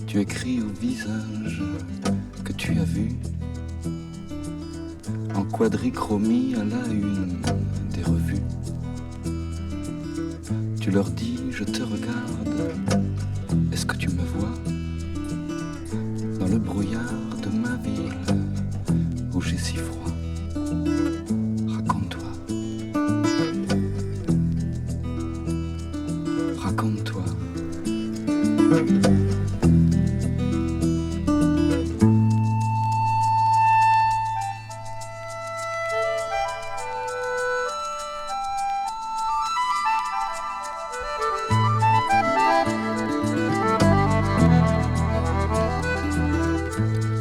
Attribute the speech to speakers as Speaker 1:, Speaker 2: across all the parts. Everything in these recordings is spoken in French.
Speaker 1: Tu écris au visage que tu as vu en quadrichromie à la une des revues. Tu leur dis je te regarde, est-ce que tu me vois dans le brouillard de ma ville où j'ai si froid. Raconte-toi, raconte-toi.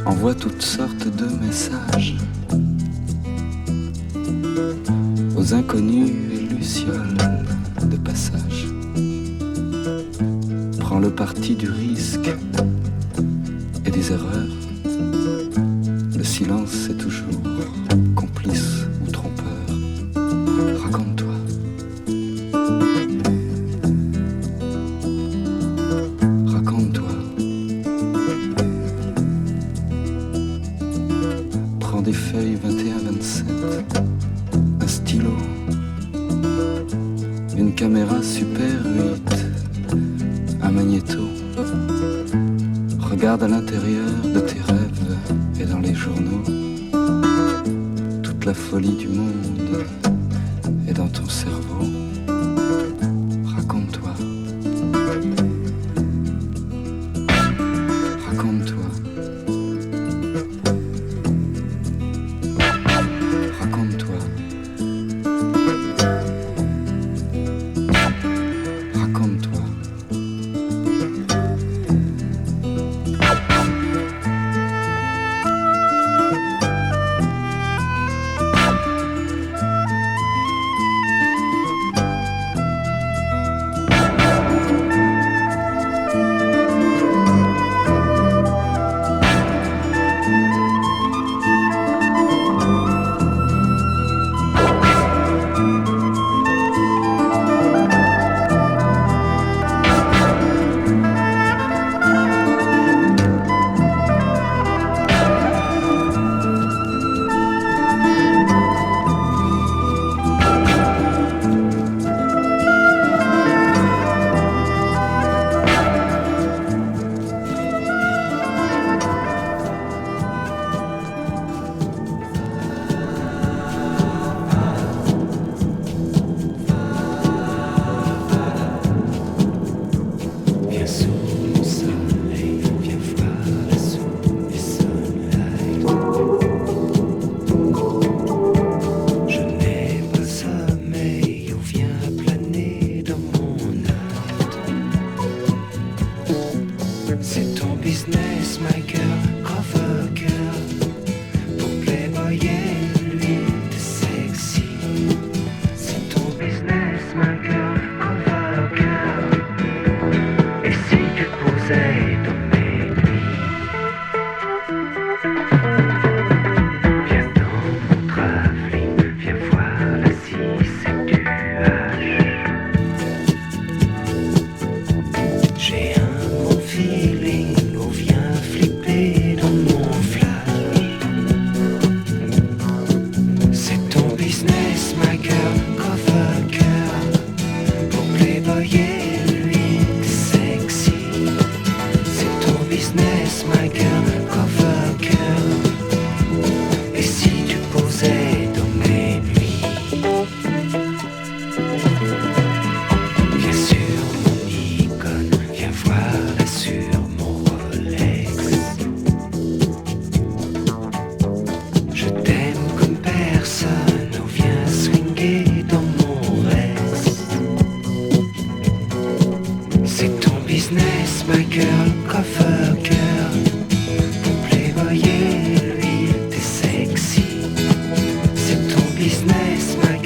Speaker 1: Envoie toutes sortes de messages aux inconnus et lucioles de passage. Prends le parti du risque et des erreurs. Le silence est toujours complice ou trompeur. Raconte-toi. Raconte-toi. Prends des feuilles 21-27, un stylo, une caméra Super 8, un magnéto. Regarde à l'intérieur de tes rêves et dans les journaux. Toute la folie du monde est dans ton cerveau. Raconte-toi. Raconte-toi. Raconte-toi. Raconte-toi.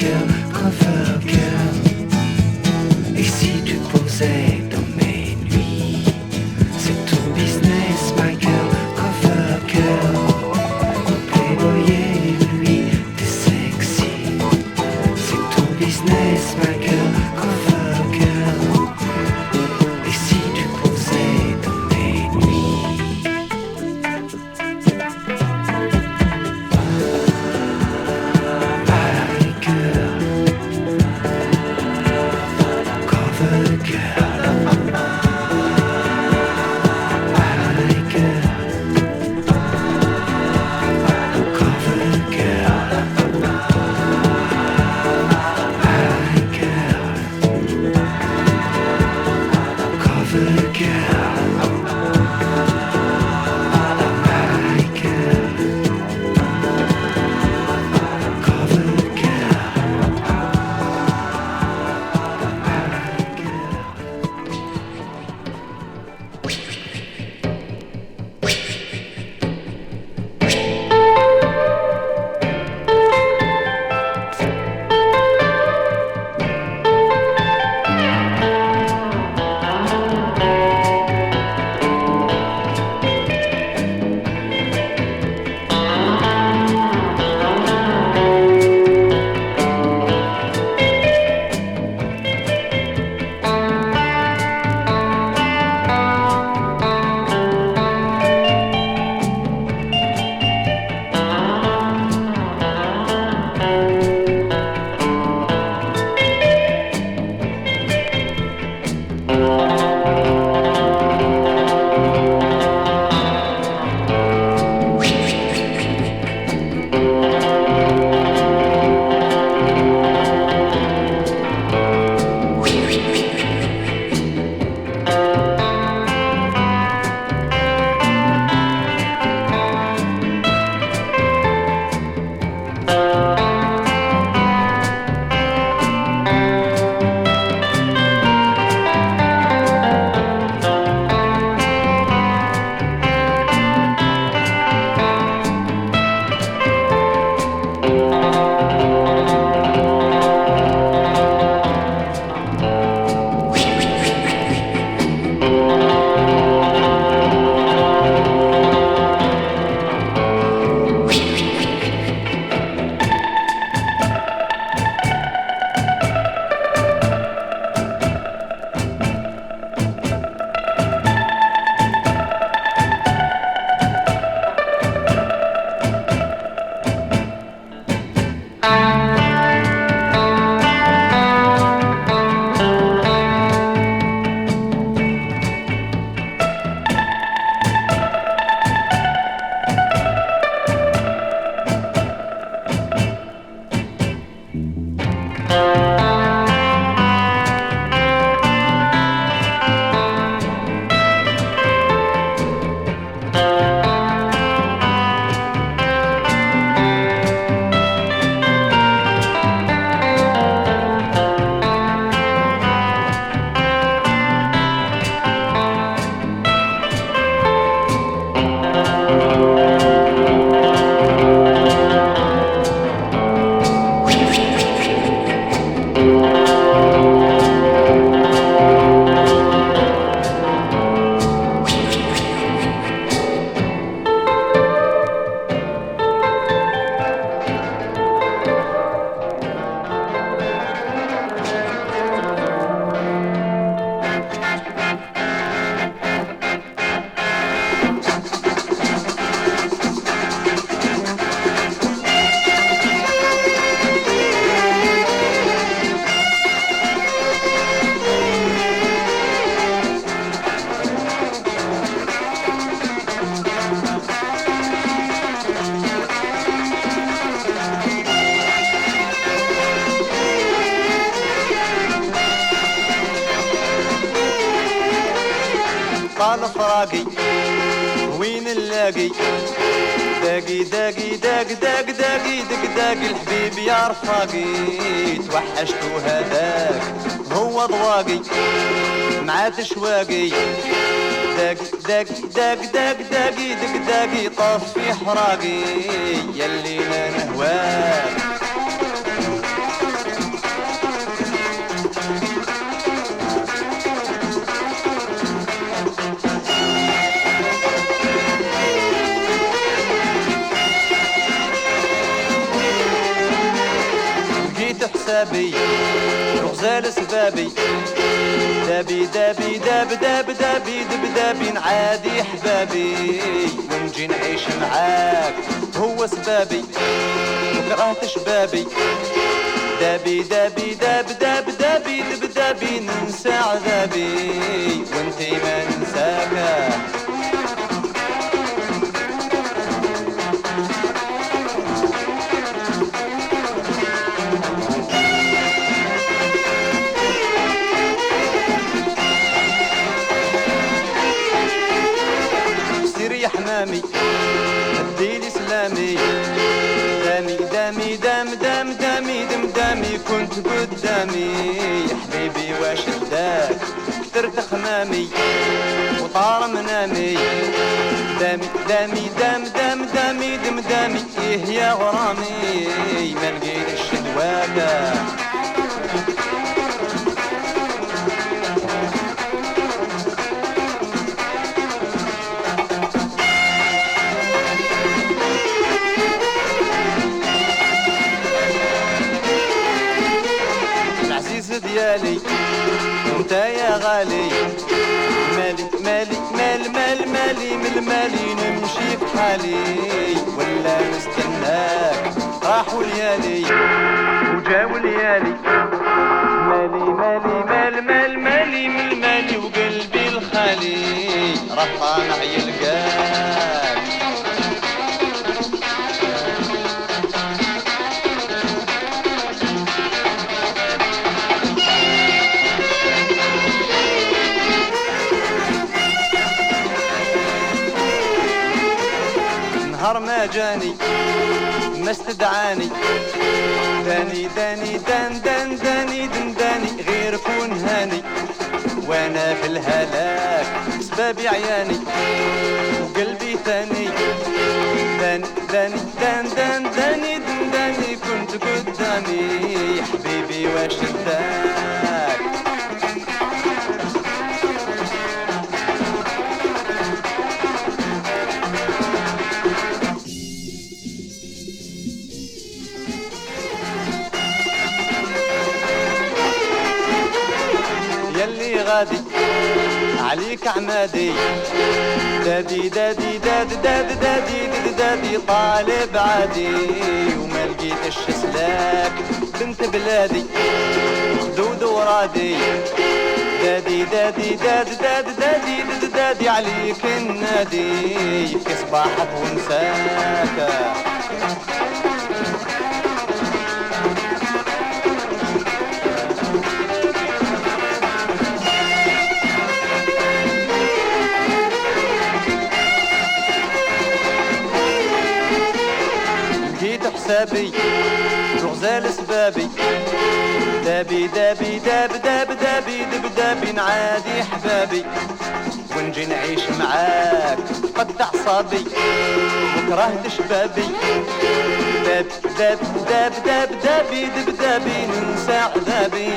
Speaker 2: girl, cover girl. Et si tu posais dans mes nuits, c'est ton business, my girl, cover girl. Mon playboy et lui, t'es sexy. C'est ton business, my girl, cover girl. Et si tu posais dans mes nuits, my girl, cover girl, my girl, cover girl, my girl, cover girl, my girl, cover
Speaker 3: طال فراقي وين نلاقي داقي داقي داق داق داقي دق داق الحبيب يا رفاقي توحشت هذاك هو ضواقي مع تشواقي داقي داقي داق داق داقي دق داقي طاف في حراقي ياللي انا نهواك لقيت حسابي وغزال سبابي دابي دابي داب داب دابي دب دابي نعادي حبابي ونجي نعيش معاك هو سبابي وكرهت شبابي دابي دابي داب داب دابي دب دابي ننسى عذابي وانتي ما ننساك يا حمامي اديلي سلامي دامي دامي دام دام دامي دم دامي كنت قدامي يا حبيبي واش اداك درت خمامي وطار منامي دامي دامي دام دام دامي دم دامي ايه يا غرامي ما لقيتش دواك ديالي وانت يا غالي مالي مالي مال مال مالي من المالي نمشي في حالي ولا نستناك راحوا ليالي وجاو ليالي مالي مالي مال مال مالي من المالي وقلبي الخالي راه طامع يلقاك نهار ما جاني ما استدعاني داني داني دان دان داني دن داني غير كون هاني وانا في الهلاك سبابي عياني وقلبي ثاني داني داني دان دان داني دن داني كنت قدامي حبيبي واش اداك يلي غادي عليك عمادي دادي دادي داد داد دادي داد دادي طالب عادي وما لقيتش سلاك بنت بلادي خدود ورادي دادي دادي داد داد دادي داد دادي عليك النادي في صباحك ونساك حسابي وغزال سبابي دابي دابي داب داب دابي دب دابي نعادي حبابي ونجي نعيش معاك قد اعصابي وكرهت شبابي داب داب داب داب دابي دب دابي ننسى عذابي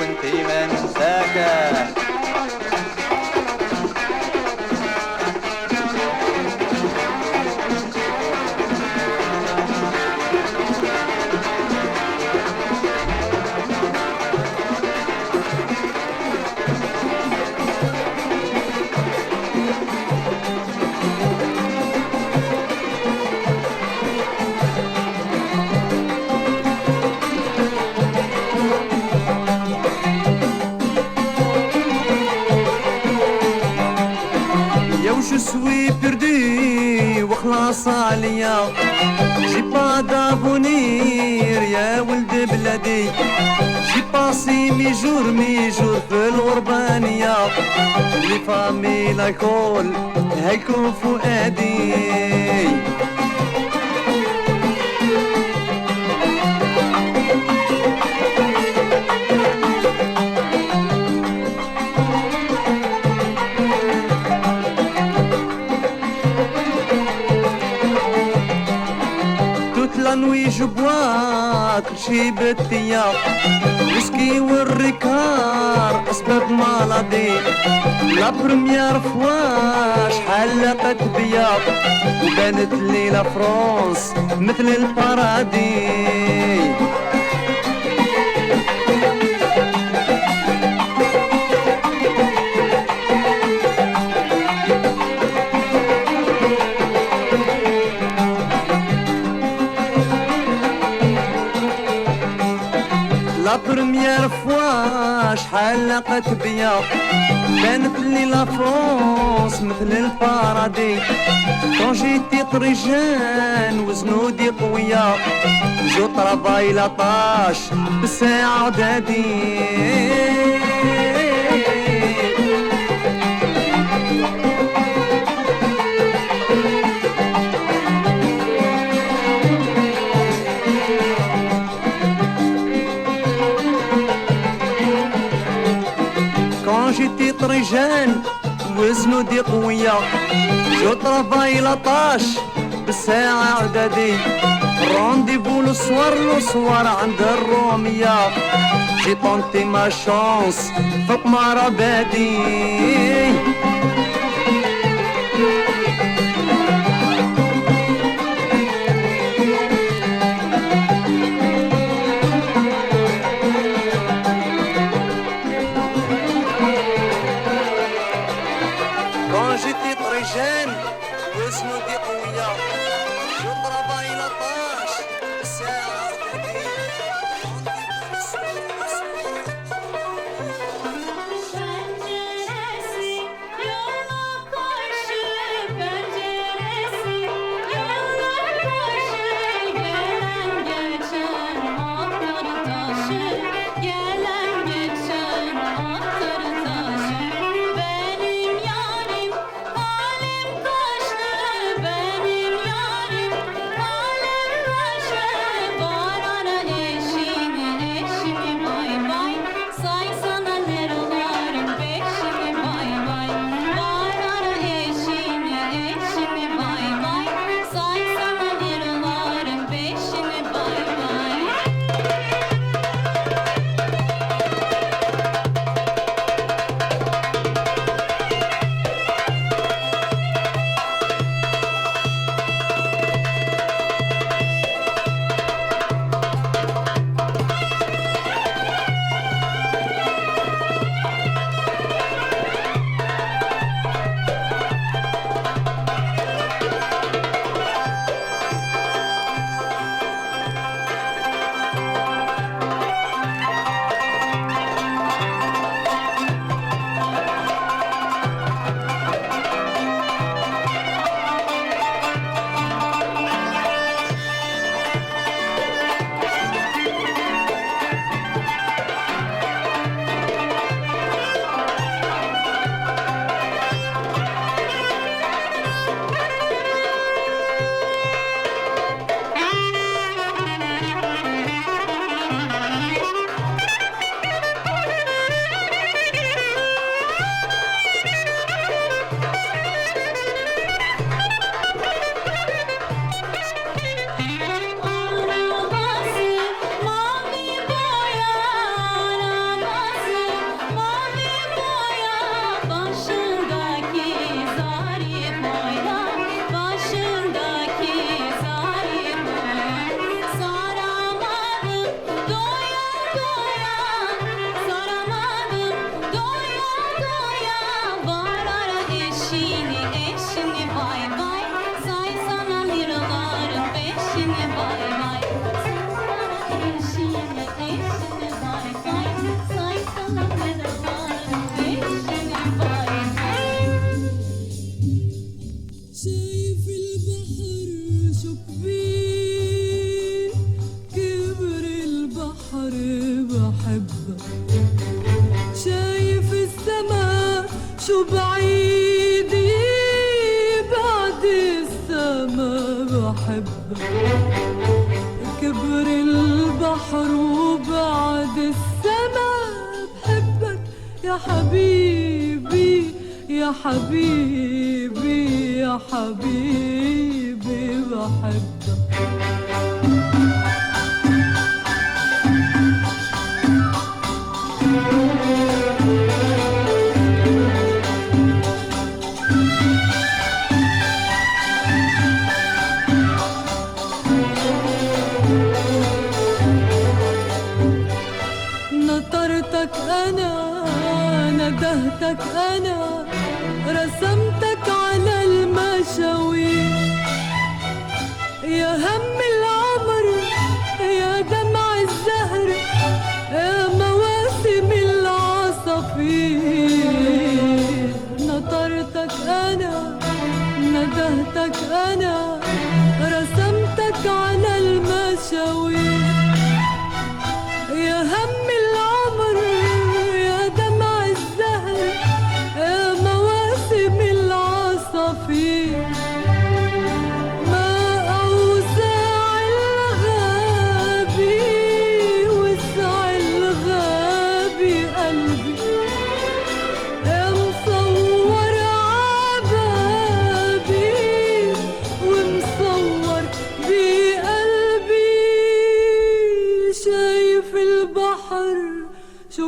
Speaker 3: وانتي ما ننساك Je suis perdu وخلاص عليا جي با دافونير يا ولد بلادي جي باسي مي جور في الغربانية لي فامي لايكول هيكون فؤادي la nuit je bois كل شي بالثياب ويسكي والريكار اسباب مالادي لا بريمير فوا شحال لقت بيا وبانت لي لا فرونس مثل البارادي لا بروميير فوا شحال لقت بيا بانت لي لا فرونس مثل البارادي كون جيتي طريجان وزنودي قوية جو طرافاي لاطاش بالساعة ودادي جيتي طريجان وزنودي قوية جو طرافاي لاطاش بالساعة عددي رونديفو لو صوار عند الرومية جي طونتي ما شانس فوق مرابادي وزنودي قوية جو طرافاي لاطاش بالساعة
Speaker 4: شو بعيدي بعد السما بحبك كبر البحر وبعد السما بحبك يا حبيبي يا حبيبي يا حبيبي بحبك نطرتك أنا ندهتك أنا رسمتك على المشاوير يا هم العمر يا دمع الزهر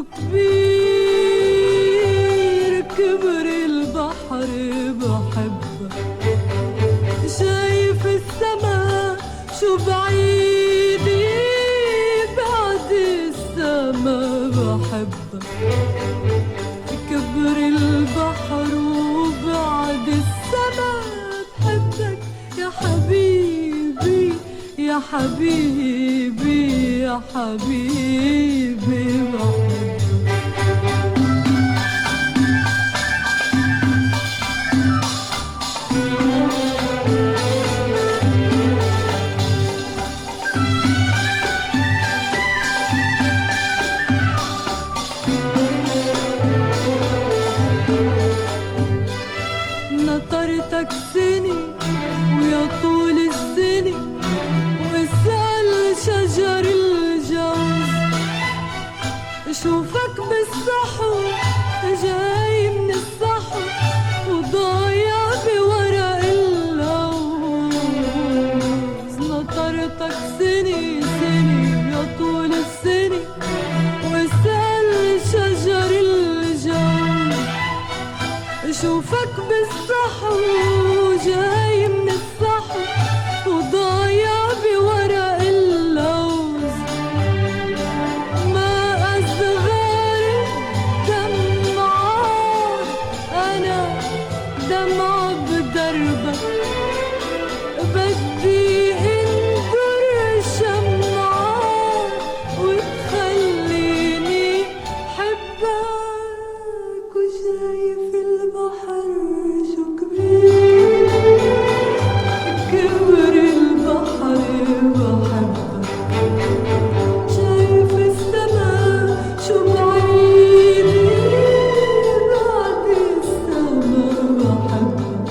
Speaker 4: شو كبير كبر البحر بحبك شايف السما شو بعيد بعد السما بحبك كبر البحر وبعد السما بحبك يا حبيبي يا حبيبي يا حبيبي بحبك نطرتك سنة ويا طول السنة واسأل شجر الجوز شوفك بالصحو جاي من الصحو وضايع بورق اللوز نطرتك سنة سنة ويا طول السنة واسأل شجر الجوز شوفك بالصحو جاي من الصحو وضايع بورق اللوز ما أصغر دمعة أنا دمعة بدربك بدي انظر شمعة وتخليني حبك وشايف البحر شو كبير كبر البحر بحبك شايف السما شو بعيد بعد السما بحبك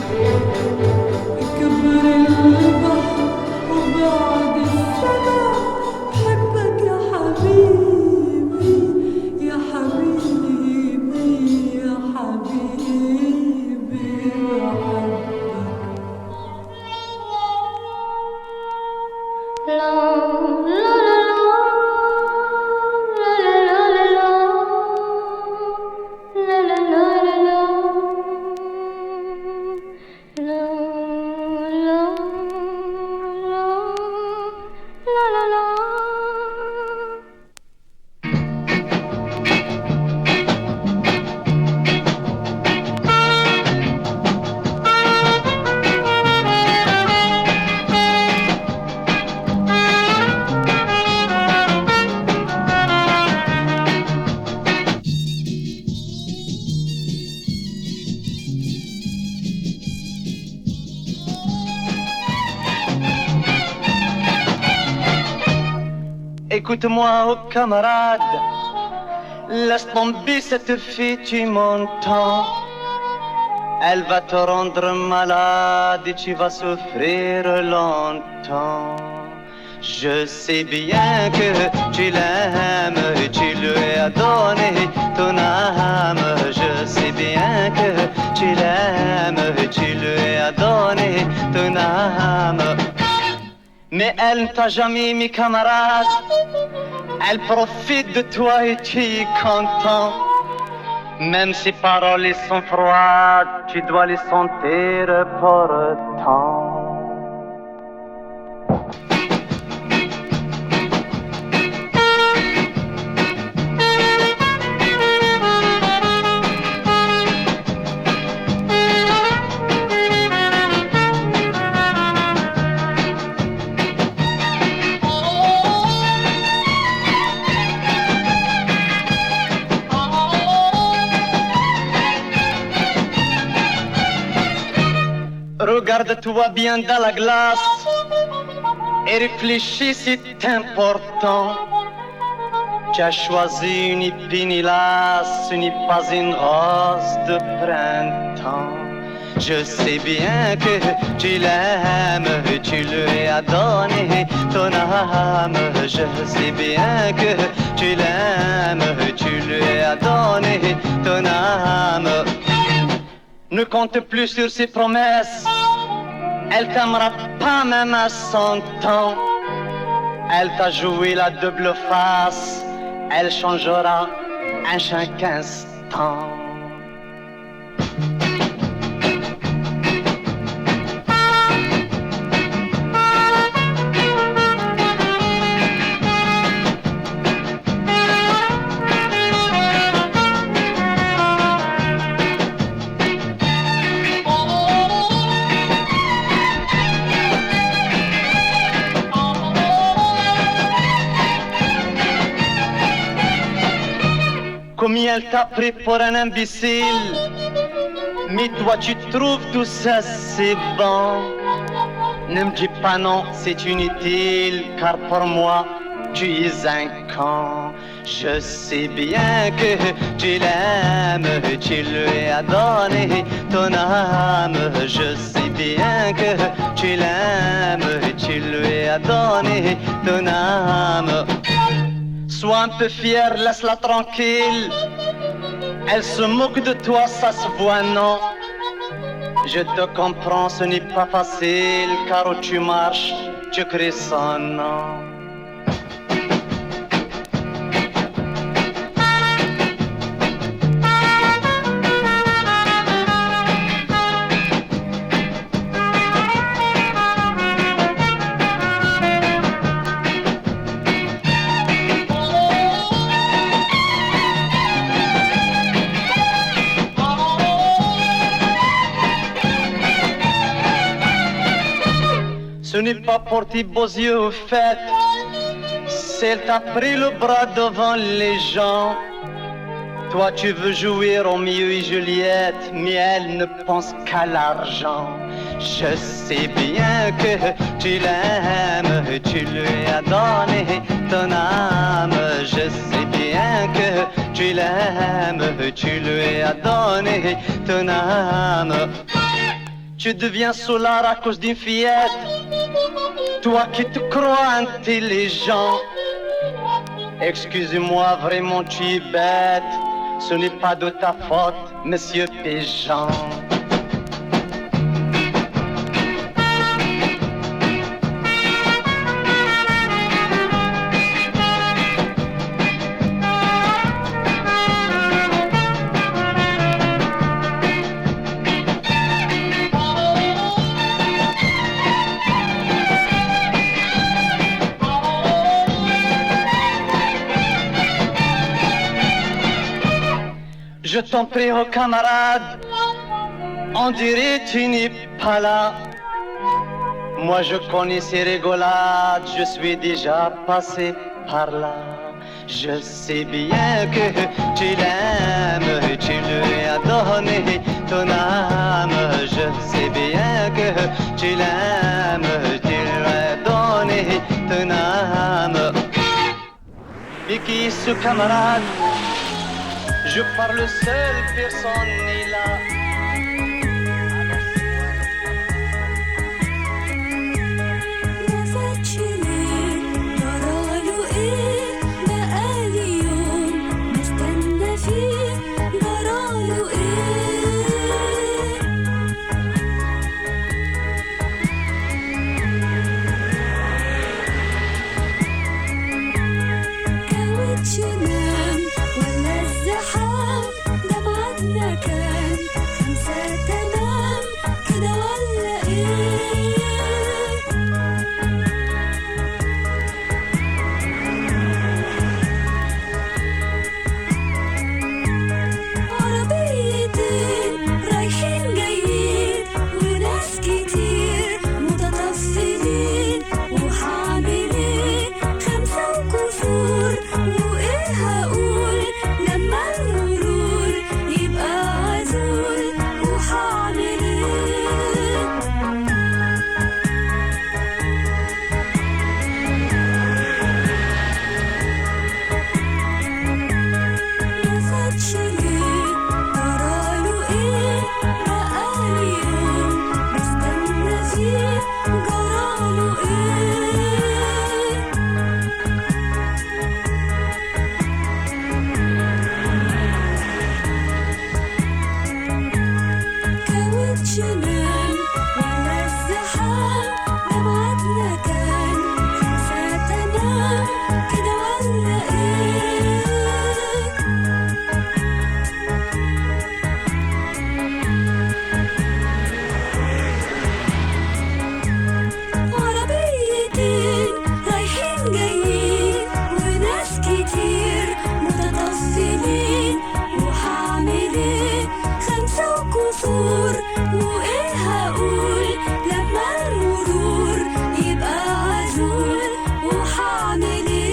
Speaker 4: كبر البحر وبعد السما بحبك يا حبيبي يا حبيبي يا حبيبي بحبك
Speaker 3: Écoute-moi, oh camarade, laisse tomber cette fille, tu m'entends. Elle va te rendre malade et tu vas souffrir longtemps. Je sais bien que tu l'aimes et tu lui as donné ton âme. Je sais bien que tu l'aimes et tu lui as donné ton âme. Mais elle ne t'a jamais mis camarade. Elle profite de toi et tu es content. Même si paroles sont froides, tu dois les sentir pourtant. Regarde-toi bien dans la glace et réfléchis, c'est important. Tu as choisi une épine, hélas, ce n'est pas une rose de printemps. Je sais bien que tu l'aimes, tu lui as donné ton âme. Je sais bien que tu l'aimes, tu lui as donné ton âme. Ne compte plus sur ses promesses, elle t'aimera pas même à 100 ans. Elle t'a joué la double face, elle changera à chaque instant. Combien elle t'a pris pour un imbécile, mais toi tu trouves tout ça c'est bon. Ne me dis pas non, c'est inutile, car pour moi tu es un con. Je sais bien que tu l'aimes, tu lui as donné ton âme. Je sais bien que tu l'aimes, tu lui as donné ton âme. Sois un peu fier, laisse-la tranquille. Elle se moque de toi, ça se voit, non. Je te comprends, ce n'est pas facile, car où tu marches, tu crées son nom. Ce n'est pas pour tes beaux yeux au fait, c'est elle t'a pris le bras devant les gens. Toi tu veux jouer Roméo et Juliette, mais elle ne pense qu'à l'argent. Je sais bien que tu l'aimes, tu lui as donné ton âme. Je sais bien que tu l'aimes, tu lui as donné ton âme. Tu deviens soulard à cause d'une fillette, toi qui te crois intelligent. Excuse-moi, vraiment tu es bête, ce n'est pas de ta faute, monsieur Péjean. Je t'en prie, oh camarade, on dirait tu n'es pas là. Moi je connais ces rigolades, je suis déjà passé par là. Je sais bien que tu l'aimes, tu lui as donné ton âme. Je sais bien que tu l'aimes, tu lui as donné ton âme. Et qui est ce camarade? Je parle seul, personne n'est là.
Speaker 4: وحاملين 5 كسور وإيه
Speaker 5: كتير متطفلين وحعمل ايه 5 كسور وايه هقول لما المرور يبقى عزول وحعمل ايه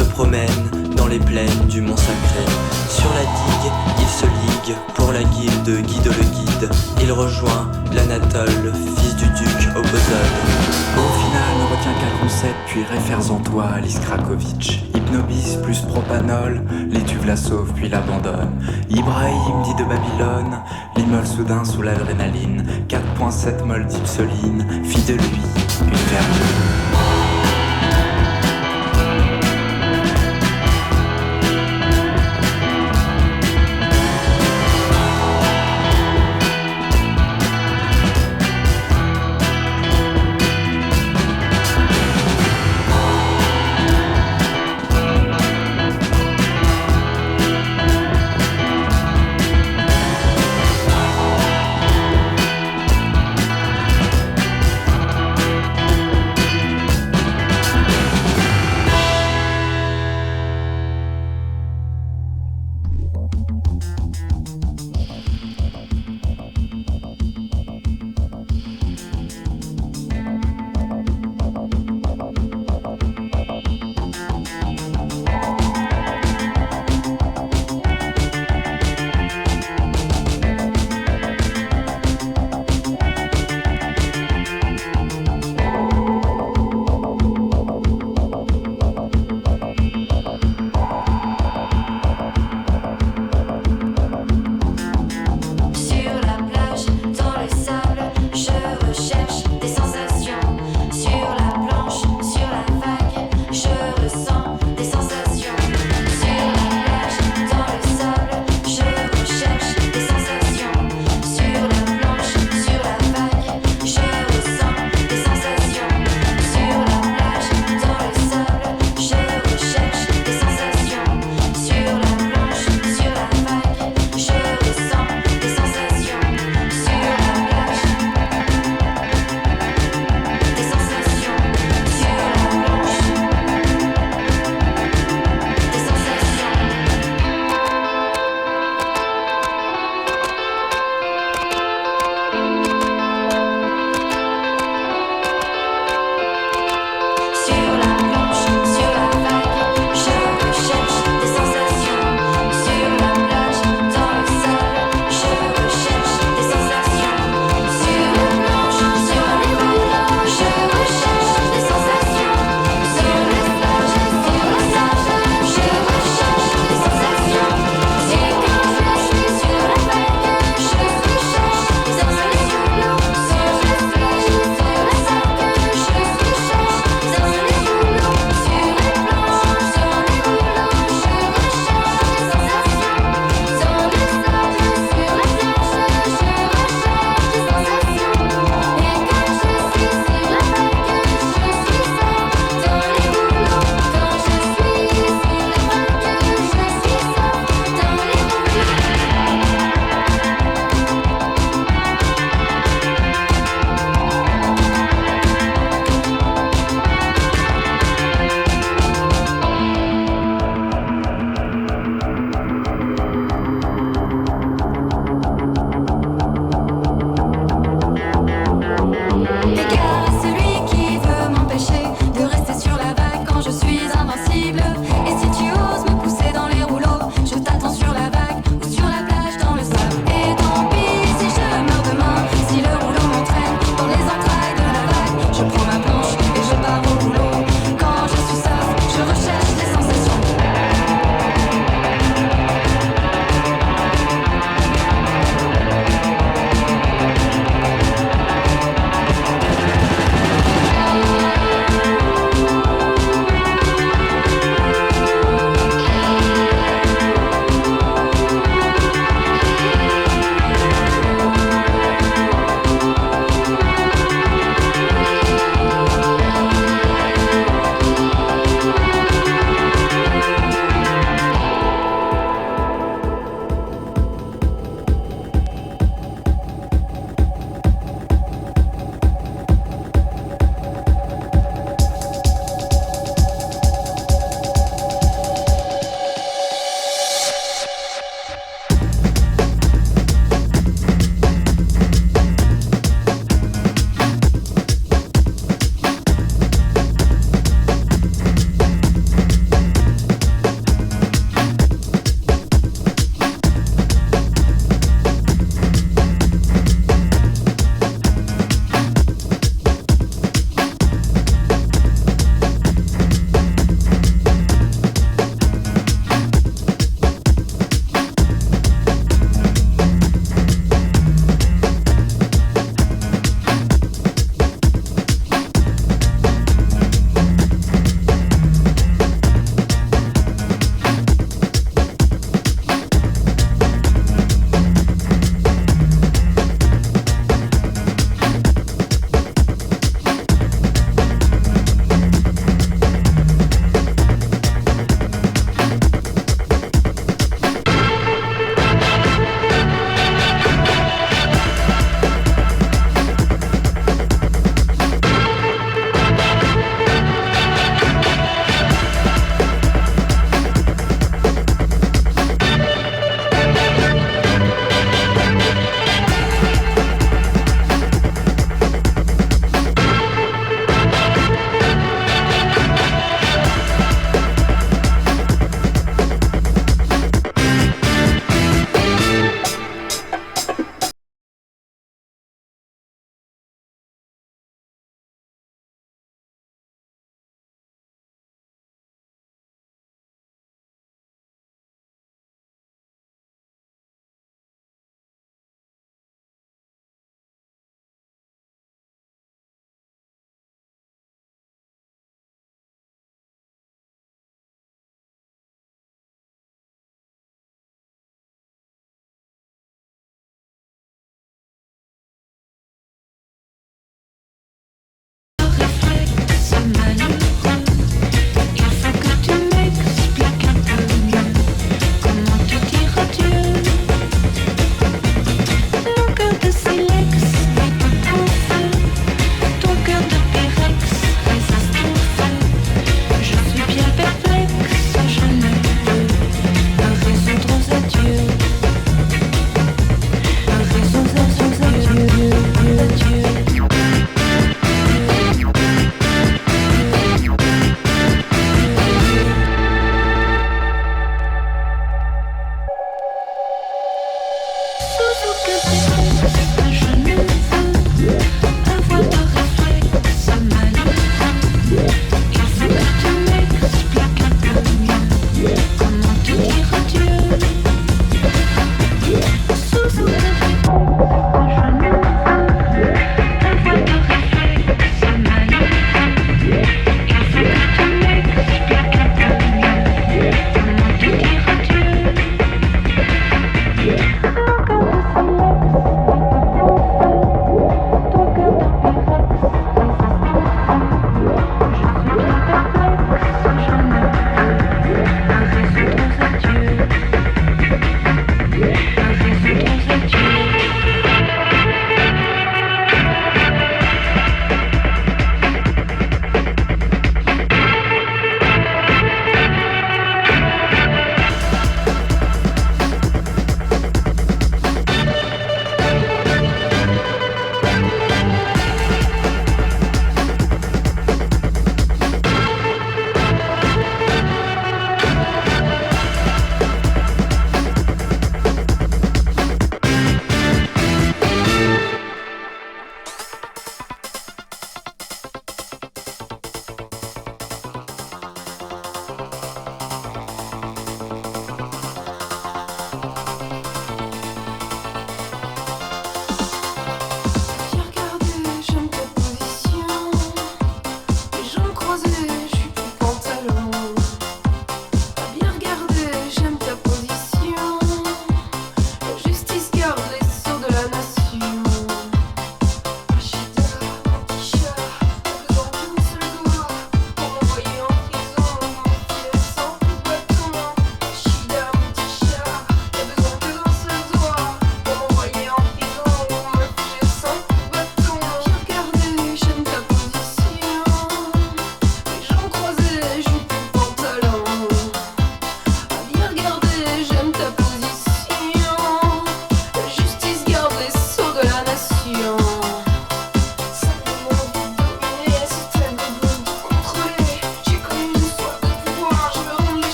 Speaker 6: se promène dans les plaines du Mont Sacré. Sur la digue, il se lit Il rejoint l'Anatole, le fils du duc au Bozol.
Speaker 7: Au final, ne retient qu'un concept, puis réfères en toi, Alice Krakowicz. Hypnobis plus propanol, l'étuve la sauve puis l'abandonne. Ibrahim dit de Babylone, l'immole soudain sous l'adrénaline. 4,7 mol d'Ipsoline, fit de lui une vermine.